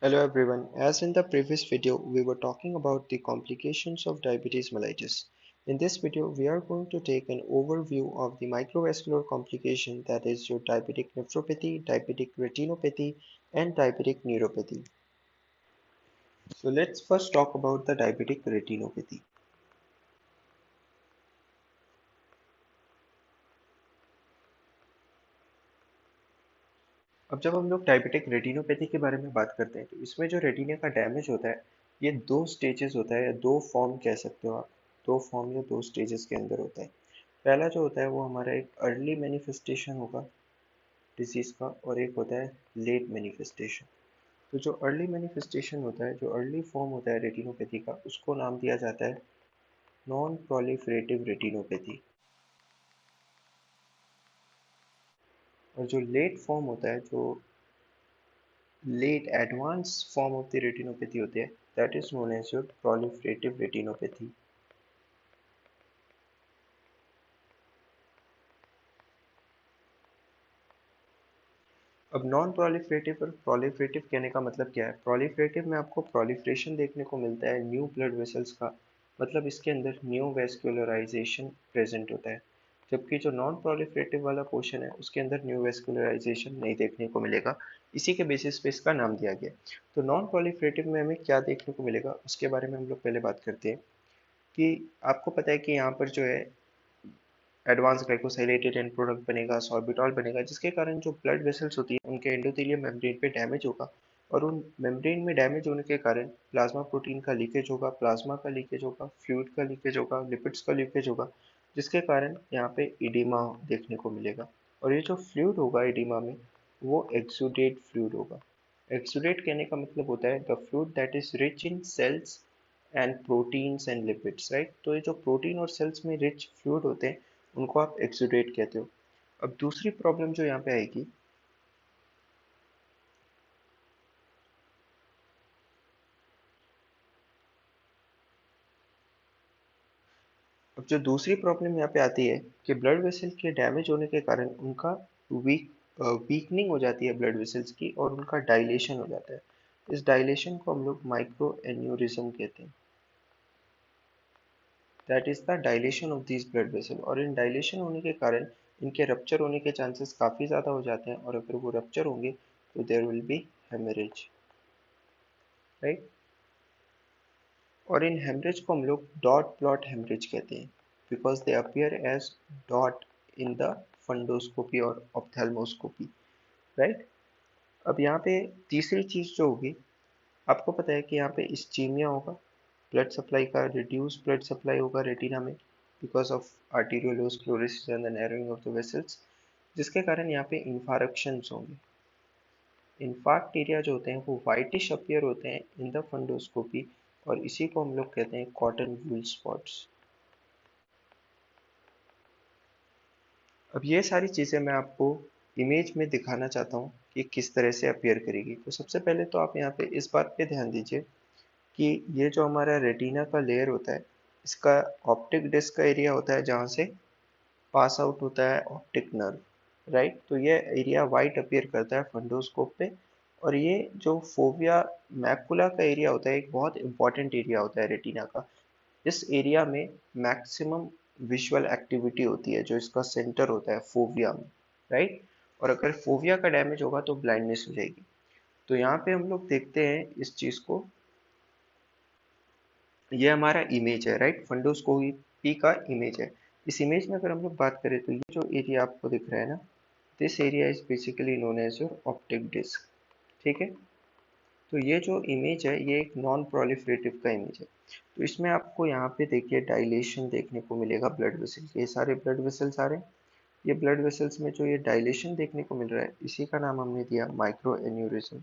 Hello everyone. As in the previous video, we were talking about the complications of diabetes mellitus. In this video, we are going to take an overview of the microvascular complication, that is your diabetic nephropathy, diabetic retinopathy, and diabetic neuropathy. So let's first talk about the diabetic retinopathy. अब जब हम लोग diabetic retinopathy के बारे में बात करते हैं तो इसमें जो रेटिना का डैमेज होता है ये दो स्टेजेस होता है या दो फॉर्म कह सकते हो आप। दो फॉर्म या दो स्टेजेस के अंदर होता है। पहला जो होता है वो हमारा एक अर्ली मैनिफेस्टेशन होगा डिजीज का, और एक होता है लेट मैनिफेस्टेशन। तो जो अर्ली मैनिफेस्टेशन होता है, जो अर्ली फॉर्म होता है रेटिनोपैथी का, उसको नाम दिया जाता है नॉन प्रोलिफरेटिव रेटिनोपैथी। और जो लेट फॉर्म होता है, जो late advance form of the retinopathy होती है, that is known as your proliferative retinopathy. अब नॉन प्रोलिफरेटिव और प्रोलिफरेटिव कहने का मतलब क्या है? प्रोलिफरेटिव में आपको प्रोलिफरेशन देखने को मिलता है न्यू ब्लड वेसल्स का, मतलब इसके अंदर न्यू वेस्कुलराइजेशन प्रेजेंट होता है। जबकि जो नॉन प्रोलिफरेटिव वाला पोर्शन है उसके अंदर न्यू वेस्कुलराइजेशन नहीं देखने को मिलेगा। इसी के बेसिस पे इसका नाम दिया गया। तो नॉन प्रोलिफरेटिव में हमें क्या देखने को मिलेगा उसके बारे में हम लोग पहले बात करते हैं। कि आपको पता है कि यहाँ पर जो है एडवांस ग्लाइकोसाइलेटेड एंड प्रोडक्ट बनेगा, सॉर्बिटॉल बनेगा, जिसके कारण जो ब्लड वेसल्स होती है उनके एंडोथेलियम मेम्ब्रेन पे डैमेज होगा। और उन मेम्ब्रेन में डैमेज होने के कारण प्लाज्मा प्रोटीन का लीकेज होगा, प्लाज्मा का लीकेज होगा, फ्लूइड का लीकेज होगा, लिपिड्स का लीकेज होगा, जिसके कारण यहाँ पे इडिमा देखने को मिलेगा। और ये जो फ्लूइड होगा इडिमा में, वो एक्सुडेट फ्लूइड होगा। एक्सुडेट कहने का मतलब होता है the fluid that is rich in cells and proteins and lipids, right. तो ये जो प्रोटीन और सेल्स में रिच फ्लूइड होते हैं उनको आप एक्सुडेट कहते हो। अब दूसरी प्रॉब्लम जो यहाँ पे आएगी, अब जो दूसरी प्रॉब्लम यहाँ पे आती है कि ब्लड वेसल के डैमेज होने के कारण उनका वीक वीकनिंग हो जाती है ब्लड वेसल्स की, और उनका डायलेशन हो जाता है। इस डायलेशन को हम लोग माइक्रो एन्यूरिज्म कहते हैं। That is the dilation of this blood vessel. और इन डायलेशन होने के कारण इनके रप्चर होने के चांसेस काफ़ी ज़्यादा हो जाते हैं, और अगर वो रप्चर होंगे तो there will be haemorrhage, right. और इन हेमरेज को हम लोग डॉट प्लॉट हेमरेज कहते हैं, because they appear as dot in the fundoscopy और ऑप्थेल्मोस्कोपी, राइट। अब यहाँ पे तीसरी चीज़ जो होगी, आपको पता है कि यहाँ पे इस्चीमिया होगा, ब्लड सप्लाई का रिड्यूस ब्लड सप्लाई होगा रेटिना में because of arteriolosclerosis and the narrowing of the vessels, जिसके कारण यहाँ पे इंफारक्शंस होंगे। इन्फार्क्ट एरिया जो होते हैं वो वाइटिश अपीयर होते हैं इन द फंडोस्कोपी, और इसी को हम लोग कहते हैं कॉटन वूल स्पॉट्स। अब ये सारी चीज़ें मैं आपको इमेज में दिखाना चाहता हूँ कि किस तरह से अपीयर करेगी। तो सबसे पहले तो आप यहाँ पे इस बात पे ध्यान दीजिए कि ये जो हमारा रेटिना का लेयर होता है, इसका ऑप्टिक डिस्क का एरिया होता है जहाँ से पास आउट होता है ऑप्टिक नर्व, राइट। तो ये एरिया वाइट अपीयर करता है फंडोस्कोप पे। और ये जो फोविया मैकुला का एरिया होता है, एक बहुत इंपॉर्टेंट एरिया होता है रेटिना का। इस एरिया में मैक्सिमम विजुअल एक्टिविटी होती है, जो इसका सेंटर होता है फोविया में, राइट। और अगर फोविया का डैमेज होगा तो ब्लाइंडनेस हो जाएगी। तो यहाँ पे हम लोग देखते हैं इस चीज को, ये हमारा इमेज है, राइट, फंडोस्कोपी का इमेज है। इस इमेज में अगर हम लोग बात करें तो ये जो एरिया आपको दिख रहा है ना, this area is basically known as your optic disc, ठीक है। तो ये जो इमेज है ये एक नॉन प्रोलिफरेटिव का इमेज है। तो इसमें आपको यहाँ पे देखिए डायलेशन देखने को मिलेगा ब्लड वेसल, ये सारे ब्लड वेसल्स आ रहे हैं। ये ब्लड वेसल्स में जो ये डायलेशन देखने को मिल रहा है, इसी का नाम हमने दिया माइक्रो एन्यूरिज्म।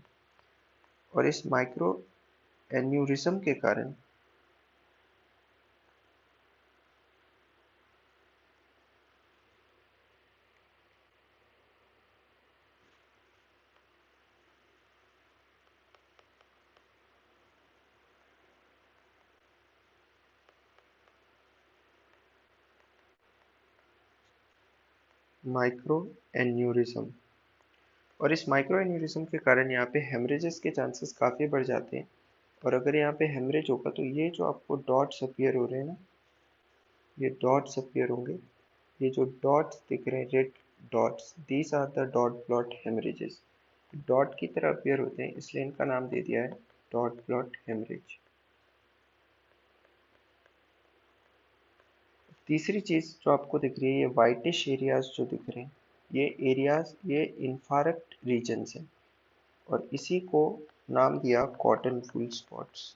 और इस माइक्रो एन्यूरिज्म के कारण माइक्रो एन्यूरिज्म, और इस माइक्रो एन्यूरिज्म के कारण यहाँ पे हेमरेजेस के चांसेस काफ़ी बढ़ जाते हैं। और अगर यहाँ पे हेमरेज होगा तो ये जो आपको डॉट्स अपीयर हो रहे हैं ना, ये डॉट्स अपीयर होंगे, ये जो डॉट्स दिख रहे हैं red dots, these are the dot blot haemorrhages. Dot की तरह अपीयर होते हैं इसलिए इनका नाम दे दिया है डॉट प्लॉट हेमरेज। तीसरी चीज जो आपको दिख रही है, ये वाइटिश एरियाज जो दिख रहे हैं, ये एरियाज ये इंफ्रारेड रीजन्स हैं और इसी को नाम दिया कॉटन वूल स्पॉट्स।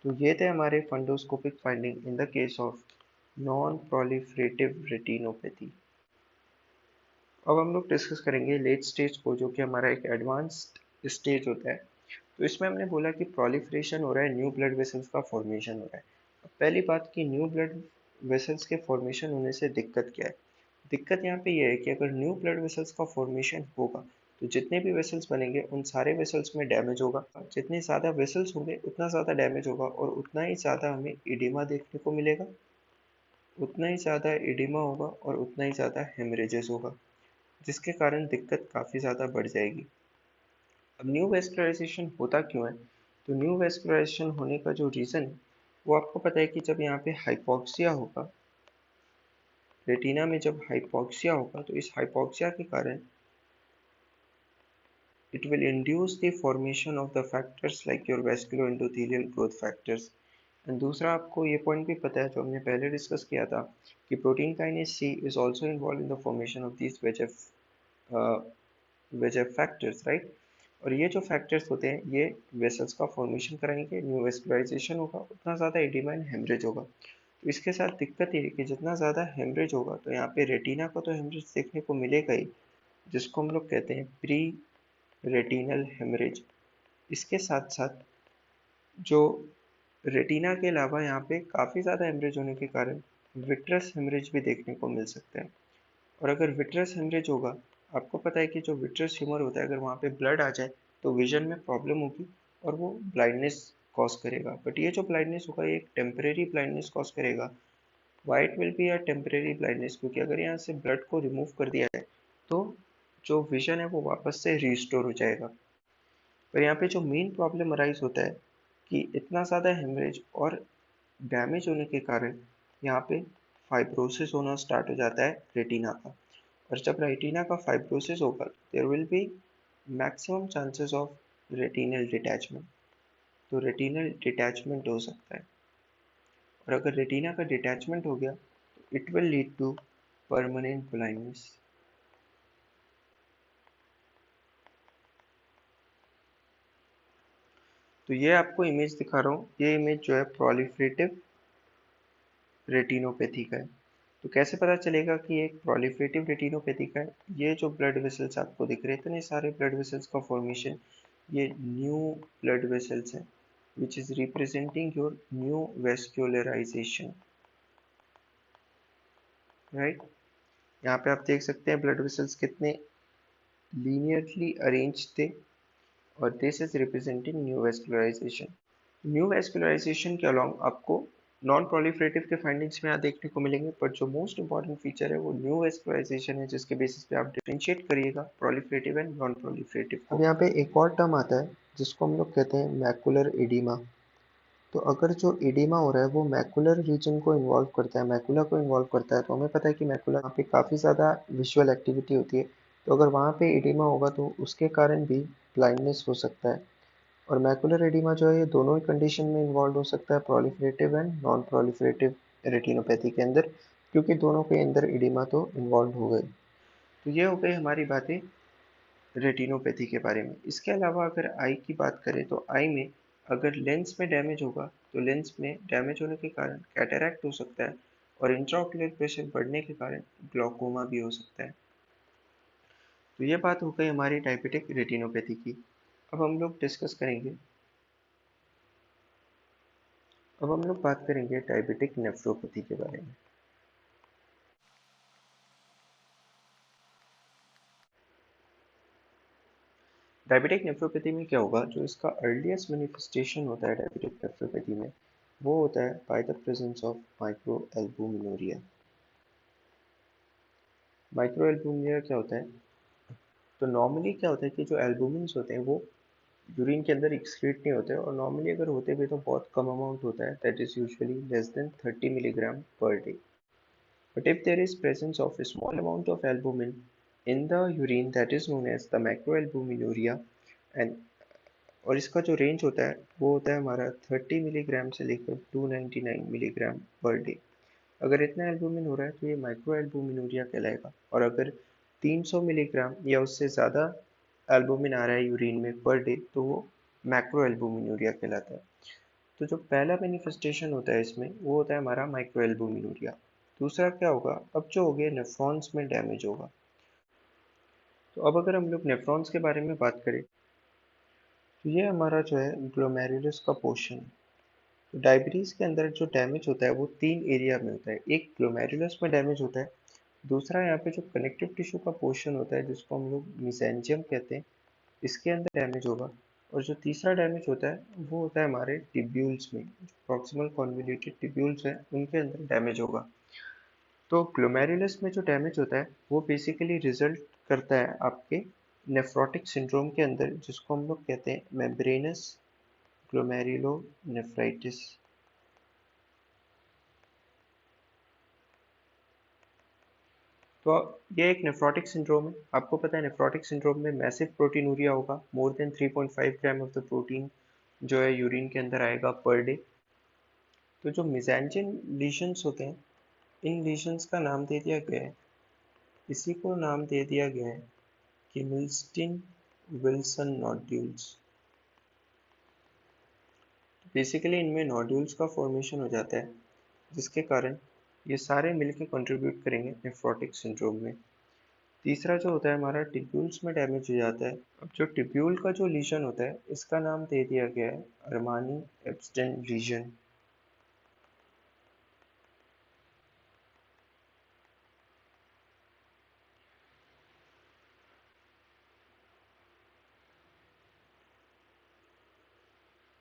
तो ये थे हमारे fundoscopic finding in the case of non proliferative retinopathy. अब हम लोग डिस्कस करेंगे लेट स्टेज को, जो कि हमारा एक एडवांस्ड स्टेज होता है। तो इसमें हमने बोला कि प्रोलिफरेशन हो रहा है, न्यू ब्लड वेसल्स का फॉर्मेशन हो रहा है। अब पहली बात कि न्यू ब्लड वेसल्स के फॉर्मेशन होने से दिक्कत क्या है। दिक्कत यहाँ पे ये है कि अगर न्यू ब्लड वेसल्स का फॉर्मेशन होगा तो जितने भी वेसल्स बनेंगे उन सारे वेसल्स में डैमेज होगा। जितने ज़्यादा वेसल्स होंगे उतना ज़्यादा डैमेज होगा और उतना ही ज़्यादा हमें इडिमा देखने को मिलेगा, उतना ही ज़्यादा इडिमा होगा और उतना ही ज़्यादा हेमरेजेस होगा, जिसके कारण दिक्कत काफ़ी ज़्यादा बढ़ जाएगी। अब न्यू वेस्कुलराइजेशन होता क्यों है। तो न्यू वेस्कुलराइजेशन होने का जो रीज़न है वो आपको पता है कि जब यहाँ पे हाइपॉक्सिया होगा, रेटिना में जब हाइपॉक्सिया होगा तो इस हाइपॉक्सिया के कारण it will induce the formation of the factors like your vasculoendothelial growth factors। And दूसरा आपको ये पॉइंट भी पता है जो हमने पहले डिस्कस किया था कि protein kinase C is also involve in the formation of this VEGF factors, right. और ये जो फैक्टर्स होते हैं ये वेसल्स का फॉर्मेशन कराएंगे, न्यू वेस्कुलराइजेशन होगा, उतना ज़्यादा एडिमा एंड हेमरेज होगा। तो इसके साथ दिक्कत ये है कि जितना ज़्यादा हेमरेज होगा तो यहाँ पे रेटिना को तो हेमरेज देखने को मिलेगा ही, जिसको हम लोग कहते हैं प्री रेटिनल हेमरेज। इसके साथ साथ जो रेटिना के अलावा यहाँ पे काफ़ी ज़्यादा हेमरेज होने के कारण विट्रस हेमरेज भी देखने को मिल सकता है। और अगर विट्रस हेमरेज होगा, आपको पता है कि जो विट्रस ह्यूमर होता है अगर वहाँ पे ब्लड आ जाए तो विजन में प्रॉब्लम होगी और वो ब्लाइंडनेस कॉज करेगा। बट ये जो ब्लाइंडनेस होगा ये एक टेम्परेरी ब्लाइंडनेस कॉज करेगा। Why it will be a temporary blindness, क्योंकि अगर यहाँ से ब्लड को रिमूव कर दिया जाए तो जो विजन है वो वापस से रिस्टोर हो जाएगा। पर यहाँ पे जो मेन प्रॉब्लम अराइज होता है कि इतना ज़्यादा हेमरेज और डैमेज होने के कारण यहाँ पे फाइब्रोसिस होना स्टार्ट हो जाता है रेटिना का। और जब रेटिना का फाइब्रोसिस होगा there will be maximum chances of retinal detachment. तो रेटिनल डिटैचमेंट हो सकता है और अगर रेटिना का डिटैचमेंट हो गया तो it will lead to permanent blindness. तो ये आपको इमेज दिखा रहा हूँ, ये इमेज जो है प्रोलिफरेटिव रेटिनोपैथी का है। तो कैसे पता चलेगा कि एक प्रोलिफरेटिव रेटिनोपैथी का है। ये जो ब्लड वेसल्स आपको दिख रहे हैं, इतने सारे ब्लड वेसल्स का फॉर्मेशन, ये न्यू ब्लड वेसल्स है which is representing your new vascularization, right. यहाँ पे आप देख सकते हैं ब्लड वेसल्स कितने लीनियरली अरेंज थे और this is representing new vascularization. New vascularization के अलॉन्ग आपको नॉन प्रोलिफरेटिव के फाइंडिंग्स में यहाँ देखने को मिलेंगे, पर जो मोस्ट इंपॉर्टेंट फीचर है वो न्यू वेस्कुलराइजेशन है, जिसके बेसिस पे आप डिफरेंशिएट करिएगा प्रोलिफरेटिव एंड नॉन प्रोलिफरेटिव को। अब यहाँ पे एक और टर्म आता है जिसको हम लोग कहते हैं मैकुलर एडिमा। तो अगर जो एडिमा हो रहा है वो मैकुलर रीजन को इन्वॉल्व करता है, मैकुला को इन्वॉल्व करता है, तो हमें पता है कि मैकुला यहाँ पे काफ़ी ज़्यादा विजुअल एक्टिविटी होती है। तो अगर वहाँ पे एडिमा होगा तो उसके कारण भी ब्लाइंडनेस हो सकता है। और मैकुलर एडिमा जो है ये दोनों ही कंडीशन में इन्वॉल्व हो सकता है, proliferative and non proliferative retinopathy के अंदर, क्योंकि दोनों के अंदर एडिमा तो इन्वॉल्व हो गई। तो ये हो गई हमारी बातें रेटिनोपैथी के बारे में। इसके अलावा अगर आई की बात करें तो आई में अगर लेंस में डैमेज होगा तो लेंस में डैमेज होने के कारण कैटरैक्ट हो सकता है और इंट्राओक्यूलर प्रेशर बढ़ने के कारण ग्लॉकोमा भी हो सकता है। तो ये बात हो गई हमारी डायबिटिक रेटिनोपैथी की। अब हम लोग डिस्कस करेंगे, अब हम लोग बात करेंगे डायबिटिक नेफ्रोपैथी के बारे में। डायबिटिक नेफ्रोपैथी में क्या होगा, जो इसका अर्लीस्ट मैनिफेस्टेशन होता है डायबिटिक नेफ्रोपैथी में वो होता है by the presence of micro albuminuria. Micro albumin क्या होता है? तो नॉर्मली क्या होता है कि जो एल्बुमिन्स होते हैं वो यूरिन के अंदर एक्सक्रीट नहीं होते हैं, और नॉर्मली अगर होते भी तो बहुत कम अमाउंट होता है, that is usually less than 30 milligram per day. But if there is presence of a small amount of albumin in the urine, that is known as the macroalbuminuria. And और इसका जो रेंज होता है वो होता है हमारा 30 मिलीग्राम से लेकर 299 मिलीग्राम पर डे. अगर इतना एल्बुमिन हो रहा है तो ये माइक्रो एल्बुमिनूरिया कहलाएगा, और अगर 300 मिलीग्राम या उससे ज़्यादा एल्बुमिन आ रहा है यूरिन में पर डे तो वो मैक्रो एल्बुमिनूरिया कहलाता है. तो जो पहला मैनिफेस्टेशन होता है इसमें वो होता है हमारा माइक्रो एल्बुमिनूरिया. दूसरा क्या होगा, अब जो हो गया नेफ्रॉन्स में डैमेज होगा. तो अब अगर हम लोग नेफ्रॉन्स के बारे में बात करें तो ये हमारा जो है ग्लोमेरुलस का पोर्शन. तो डायबिटीज़ के अंदर जो डैमेज होता है वो तीन एरिया में होता है. एक ग्लोमेरुलस में डैमेज होता है, दूसरा यहाँ पे जो कनेक्टिव टिश्यू का पोर्शन होता है जिसको हम लोग मिसेंजियम कहते हैं, इसके अंदर डैमेज होगा. और जो तीसरा डैमेज होता है वो होता है हमारे टिब्यूल्स में, प्रॉक्सिमल कॉन्वोल्यूटेड टिब्यूल्स हैं उनके अंदर डैमेज होगा. तो ग्लोमेरुलस में जो डैमेज होता है वो बेसिकली रिजल्ट करता है आपके नेफ्रोटिक सिंड्रोम के अंदर, जिसको हम लोग कहते हैं मेम्ब्रेनस ग्लोमेरुलोनेफ्राइटिस. तो ये एक नेफ्रोटिक सिंड्रोम है. आपको पता है नेफ्रोटिक सिंड्रोम में मैसिव प्रोटीनूरिया होगा, more than 3.5 gram of the protein जो है यूरिन के अंदर आएगा पर डे. तो जो मिज़ेंजिन लीशंस होते हैं इन लीशंस का नाम दे दिया गया है, इसी को नाम दे दिया गया है कि मिल्स्टीन विल्सन नोड्यूल्स. बेसिकली इनमें नोड्यूल्स का फॉर्मेशन हो जाता है जिसके कारण ये सारे मिलकर कंट्रीब्यूट करेंगे नेफ्रोटिक सिंड्रोम में. तीसरा जो होता है हमारा टिब्यूल्स में डैमेज हो जाता है. अब जो टिब्यूल का जो लीजन होता है इसका नाम दे दिया गया है अरमानी एब्स्टेन लीजन.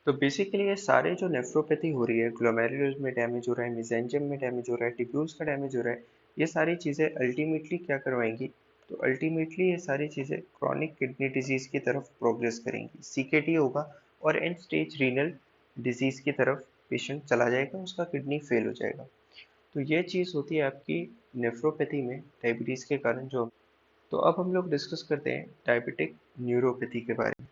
तो बेसिकली ये सारे जो नेफ्रोपैथी हो रही है, ग्लोमेरुलर में डैमेज हो रहा है, मेसेंजियम में डैमेज हो रहा है, टिब्यूल्स का डैमेज हो रहा है, ये सारी चीज़ें अल्टीमेटली क्या करवाएंगी? तो अल्टीमेटली ये सारी चीज़ें क्रॉनिक किडनी डिजीज़ की तरफ प्रोग्रेस करेंगी, सीकेटी होगा, और एंड स्टेज रीनल डिजीज़ की तरफ पेशेंट चला जाएगा, उसका किडनी फेल हो जाएगा. तो ये चीज़ होती है आपकी नेफ्रोपैथी में डायबिटीज़ के कारण जो. तो अब हम लोग डिस्कस करते हैं डायबिटिक न्यूरोपैथी के बारे में.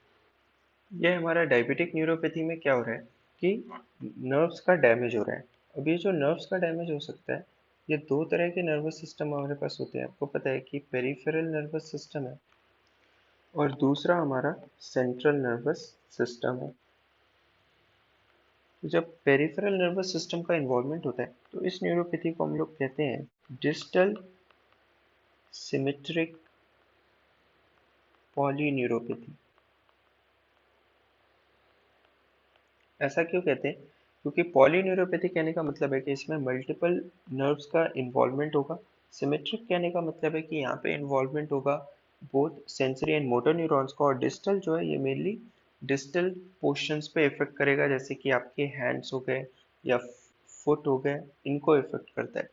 ये हमारा डायबिटिक न्यूरोपैथी में क्या हो रहा है कि नर्व्स का डैमेज हो रहा है. अब ये जो नर्व्स का डैमेज हो सकता है, ये दो तरह के नर्वस सिस्टम हमारे पास होते हैं. आपको पता है कि पेरिफेरल नर्वस सिस्टम है और दूसरा हमारा सेंट्रल नर्वस सिस्टम है. तो जब पेरिफेरल नर्वस सिस्टम का इन्वॉल्वमेंट होता है तो इस न्यूरोपैथी को हम लोग कहते हैं डिस्टल सिमेट्रिक पॉलीन्यूरोपैथी. ऐसा क्यों कहते हैं? क्योंकि पॉलीन्यूरोपैथी कहने का मतलब है कि इसमें मल्टीपल नर्व्स का इन्वॉल्वमेंट होगा. सिमेट्रिक कहने का मतलब है कि यहाँ पे इन्वॉल्वमेंट होगा both sensory and motor neurons का, और डिस्टल जो है ये मेनली डिस्टल पोर्शंस पे इफेक्ट करेगा, जैसे कि आपके हैंड्स हो गए या फुट हो गए, इनको इफेक्ट करता है.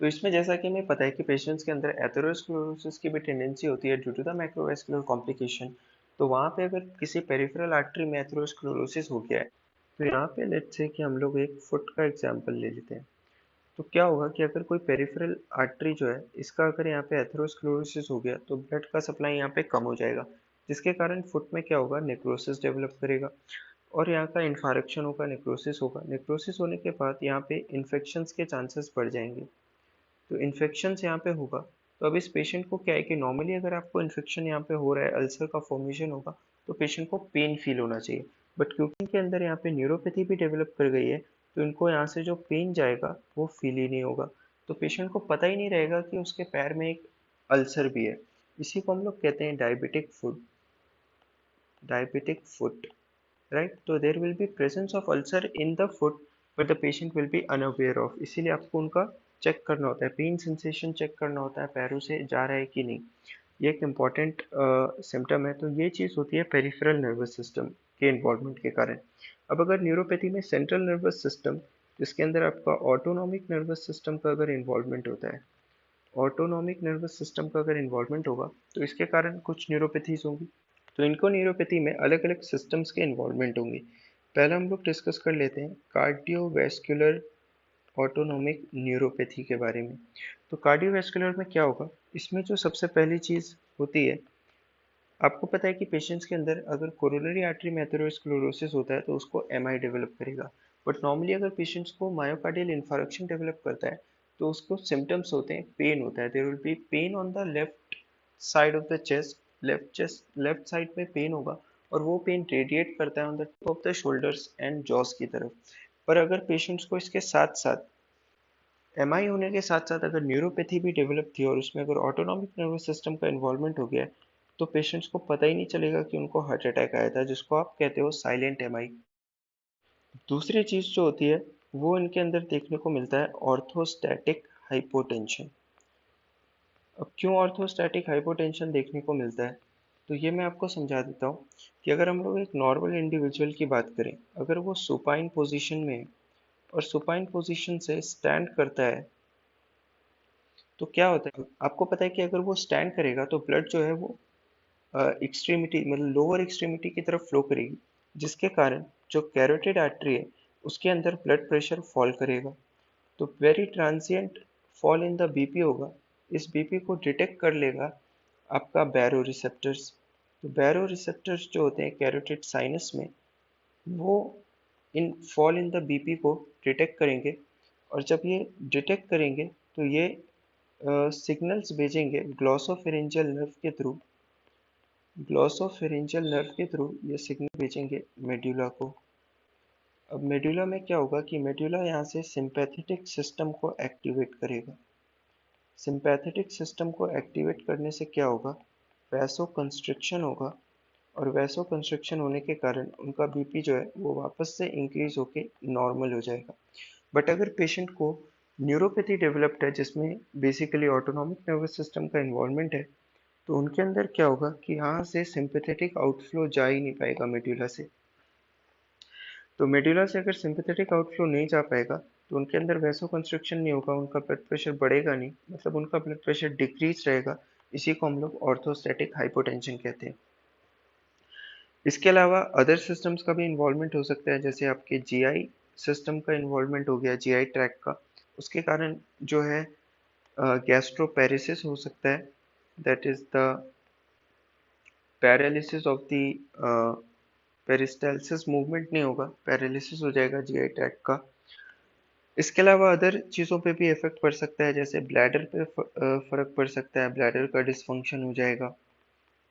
तो इसमें जैसा कि हमें पता है कि पेशेंट्स के अंदर एथेरोस्क्लेरोसिस की भी टेंडेंसी होती है due to the macrovascular complication. तो वहाँ पे अगर किसी पेरिफेरल आर्टरी में एथेरोस्क्लेरोसिस हो गया है तो यहाँ पे लेट्स से कि हम लोग एक फुट का एग्जांपल ले लेते हैं. तो क्या होगा कि अगर कोई पेरिफेरल आर्टरी जो है इसका अगर यहाँ पे एथेरोस्क्लेरोसिस हो गया तो ब्लड का सप्लाई यहाँ पे कम हो जाएगा, जिसके कारण फुट में क्या होगा, नेक्रोसिस डेवलप करेगा, और यहाँ का इन्फारेक्शन होगा, नेक्रोसिस होगा. नेक्रोसिस होने के बाद यहाँ पे इन्फेक्शंस के चांसेस बढ़ जाएंगे. तो इन्फेक्शन यहाँ पे होगा. तो अब इस पेशेंट को क्या है कि नॉर्मली अगर आपको इन्फेक्शन यहाँ पे हो रहा है, अल्सर का फॉर्मेशन होगा, तो पेशेंट को पेन फील होना चाहिए. बट क्योंकि इनके अंदर यहाँ पे न्यूरोपैथी भी डेवलप कर गई है तो इनको यहाँ से जो पेन जाएगा वो फील ही नहीं होगा. तो पेशेंट को पता ही नहीं रहेगा कि उसके पैर में एक अल्सर भी है. इसी को हम लोग कहते हैं डायबिटिक फुट, राइट. तो there will be presence of ulcer in the foot but the patient will be unaware of. इसीलिए आपको उनका चेक करना होता है, पेन सेंसेशन चेक करना होता है, पैरों से जा रहा है कि नहीं. ये एक इम्पॉर्टेंट सिम्टम है. तो ये चीज़ होती है पेरिफेरल नर्वस सिस्टम के इन्वॉल्वमेंट के कारण. अब अगर न्यूरोपैथी में सेंट्रल नर्वस सिस्टम, जिसके अंदर आपका ऑटोनॉमिक नर्वस सिस्टम का अगर इन्वॉल्वमेंट होता है, ऑटोनॉमिक नर्वस सिस्टम का अगर इन्वॉल्वमेंट होगा तो इसके कारण कुछ न्यूरोपैथीज होंगी। तो इनको न्यूरोपैथी में अलग अलग सिस्टम्स के इन्वॉल्वमेंट होंगे। पहला हम लोग डिस्कस कर लेते हैं कार्डियोवैस्कुलर ऑटोनॉमिक न्यूरोपैथी के बारे में। तो कार्डियोवैस्कुलर में क्या होगा, इसमें जो सबसे पहली चीज़ होती है, आपको पता है कि पेशेंट्स के अंदर अगर कोरोनरी आर्टरी में एथेरोस्क्लेरोसिस होता है तो उसको एमआई डेवलप करेगा। बट नॉर्मली अगर पेशेंट्स को मायोकार्डियल इन्फार्क्शन डेवलप करता है तो उसको सिम्टम्स होते हैं, पेन होता है, there will be pain on the left side of the chest, left side में पेन होगा, और वो पेन रेडिएट करता है on the top of the shoulders and jaws की तरफ। पर अगर पेशेंट्स को इसके साथ साथ एमआई होने के साथ साथ अगर न्यूरोपैथी भी डेवलप थी और उसमें अगर ऑटोनॉमिक नर्वस सिस्टम का इन्वॉल्वमेंट हो गया है तो पेशेंट्स को पता ही नहीं चलेगा कि उनको हार्ट अटैक आया था, जिसको आप कहते हो साइलेंट एमआई। दूसरी चीज जो होती है वो इनके अंदर देखने को मिलता है ऑर्थोस्टैटिक हाइपोटेंशन। अब क्यों ऑर्थोस्टैटिक हाइपोटेंशन देखने को मिलता है, तो ये मैं आपको समझा देता हूँ कि अगर हम लोग एक नॉर्मल इंडिविजुअल की बात करें, अगर वो सुपाइन पोजीशन में है और सुपाइन पोजीशन से स्टैंड करता है तो क्या होता है, आपको पता है कि अगर वो स्टैंड करेगा तो ब्लड जो है वो एक्सट्रीमिटी मतलब लोअर एक्सट्रीमिटी की तरफ फ्लो करेगी, जिसके कारण जो कैरोटिड आर्टरी है उसके अंदर ब्लड प्रेशर फॉल करेगा। तो very transient fall in the BP होगा। इस बीपी को डिटेक्ट कर लेगा आपका बैरो रिसेप्टर्स। तो बैरो रिसेप्टर्स जो होते हैं कैरोटिड साइनस में, वो in fall in the BP को डिटेक्ट करेंगे, और जब ये डिटेक्ट करेंगे तो ये सिग्नल्स भेजेंगे ग्लॉसोफेरिंजियल नर्व के थ्रू। ग्लॉसोफेरिंजियल नर्व के थ्रू ये सिग्नल भेजेंगे मेड्यूला को। अब मेड्यूला में क्या होगा कि मेड्यूला यहाँ से सिंपैथेटिक सिस्टम को एक्टिवेट करेगा। सिंपैथेटिक सिस्टम को एक्टिवेट करने से क्या होगा, वैसो कंस्ट्रिक्शन होगा, और वैसो कंस्ट्रिक्शन होने के कारण उनका बीपी जो है वो वापस से इंक्रीज होके नॉर्मल हो जाएगा। बट अगर पेशेंट को न्यूरोपैथी डेवलप्ड है जिसमें बेसिकली ऑटोनॉमिक नर्वस सिस्टम का इन्वॉल्वमेंट है, तो उनके अंदर क्या होगा कि यहाँ से सिंपैथेटिक आउटफ्लो जा ही नहीं पाएगा मेड्यूला से। तो मेडुला से अगर सिंपैथेटिक आउटफ्लो नहीं जा पाएगा तो उनके अंदर वैसो कंस्ट्रक्शन नहीं होगा, उनका ब्लड प्रेशर बढ़ेगा नहीं, मतलब उनका ब्लड प्रेशर डिक्रीज रहेगा। इसी को हम लोग ऑर्थोस्टैटिक हाइपोटेंशन कहते हैं। इसके अलावा अदर सिस्टम्स का भी इन्वॉल्वमेंट हो सकता है, जैसे आपके जीआई सिस्टम का इन्वॉल्वमेंट हो गया, जीआई ट्रैक का, उसके कारण जो है गैस्ट्रोपेरेसिस हो सकता है, that is the paralysis of the peristalsis, movement नहीं होगा, पैरालिसिस हो जाएगा जीआई ट्रैक का। इसके अलावा अदर चीज़ों पे भी इफेक्ट पड़ सकता है, जैसे ब्लैडर पे फर्क पड़ सकता है, ब्लैडर का डिसफंक्शन हो जाएगा,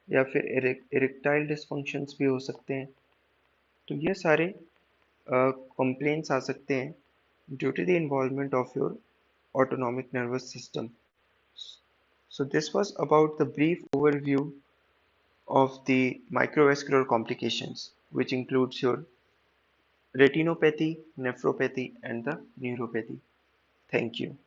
या फिर इरेक्टाइल डिसफंक्शंस भी हो सकते हैं। तो ये सारे कंप्लेंट्स आ सकते हैं due to the involvement of your autonomic nervous system. So this was about the brief overview of the microvascular complications, which includes your retinopathy, nephropathy, and the neuropathy. Thank you.